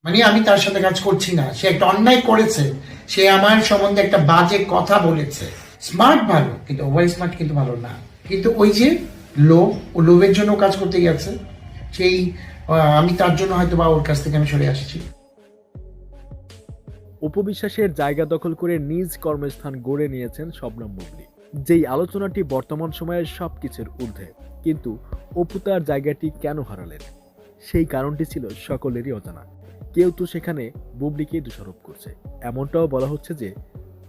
মানে আমি তার সাথে কাজ করছি না, সে একটা অন্যায় করেছে, সে আমার সম্বন্ধে একটা বাজে কথা বলেছে। স্মার্ট ভালো, কিন্তু ওভার স্মার্ট কিন্তু ভালো না। কিন্তু ওই যে লোভ, ও লোভের জন্য কাজ করতে গেছে, সেই আমি তার জন্য হয়তো বা ওর কাছ থেকে আমি সরে আসছি। উপবিশ্বাসের জায়গা দখল করে নিজ কর্মস্থান গড়ে নিয়েছেন শবনম বুবলী, যেই আলোচনাটি বর্তমান সময়ের সবকিছুর ঊর্ধ্বে। কিন্তু অপু তার জায়গাটি কেন হারালেন, সেই কারণটি ছিল সকলেরই অজানা। কেউ তো সেখানে বুবলিকেই দোষারোপ করছে। এমনটাও বলা হচ্ছে যে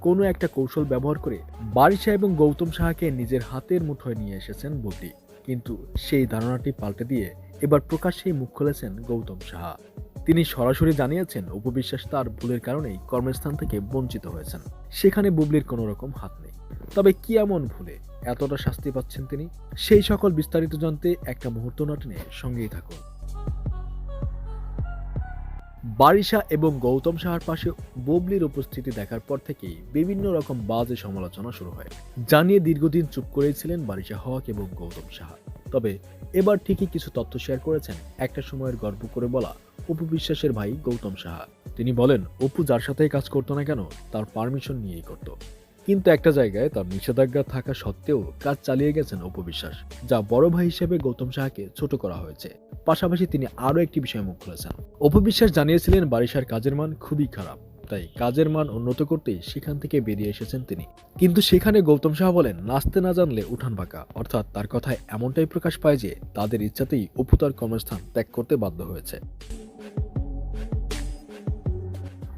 কোনো একটা কৌশল ব্যবহার করে বারিশা এবং গৌতম সাহাকে নিজের হাতের মুঠোয় নিয়ে এসেছেন বুবলি। কিন্তু সেই ধারণাটি পাল্টে দিয়ে এবার প্রকাশ্যেই মুখ খুলেছেন গৌতম সাহা। তিনি সরাসরি জানিয়েছেন উপবিশ্বাস তার ভুলের কারণেই কর্মস্থান থেকে বঞ্চিত হয়েছেন, সেখানে বুবলির কোনো রকম হাত নেই। তবে কি এমন ভুলে এতটা শাস্তি পাচ্ছেন তিনি, সেই সকল বিস্তারিত জানতে একটা মুহূর্ত নাটনে সঙ্গেই থাকুন। বারিশা এবং গৌতম সাহার পাশে বুবলির উপস্থিতি দেখার পর থেকেই বিভিন্ন রকম বাজে সমালোচনা শুরু হয়। জানিয়ে দীর্ঘদিন চুপ করেছিলেন বারিশা হক এবং গৌতম সাহা। তবে এবার ঠিকই কিছু তথ্য শেয়ার করেছেন একটা সময়ের গর্ব করে বলা অপু বিশ্বাসের ভাই গৌতম সাহা। তিনি বলেন, অপু যার সাথেই কাজ করতো না কেন তার পারমিশন নিয়েই করত। কিন্তু একটা জায়গায় তার নিষেধাজ্ঞা থাকা সত্ত্বেও কাজ চালিয়ে গেছেন অপু বিশ্বাস, যা বড় ভাই হিসেবে গৌতম সাহাকে ছোট করা হয়েছে। পাশাপাশি তিনি আরও একটি বিষয় মুখ খুলেছেন। অপু বিশ্বাস জানিয়েছিলেন বারিশার কাজের মান খুবই খারাপ, তাই কাজের মান উন্নত করতেই সেখান থেকে বেরিয়ে এসেছেন তিনি। কিন্তু সেখানে গৌতম সাহা বলেন, নাচতে না জানলে উঠান বাঁকা। অর্থাৎ তার কথায় এমনটাই প্রকাশ পায় যে তাদের ইচ্ছাতেই অপু তার কর্মস্থান ত্যাগ করতে বাধ্য হয়েছে।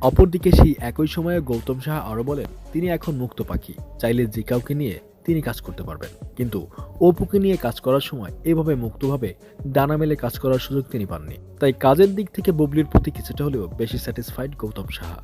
অপরদিকে সেই একই সময়ে গৌতম সাহা আরো বলেন, তিনি এখন মুক্ত পাখি, চাইলে যে কাউকে নিয়ে তিনি কাজ করতে পারবেন। কিন্তু অপুকে নিয়ে কাজ করার সময় এভাবে মুক্তভাবে ডানা মেলে কাজ করার সুযোগ তিনি পাননি। তাই কাজের দিক থেকে বুবলির প্রতি কিছুটা হলেও বেশি স্যাটিসফাইড গৌতম সাহা।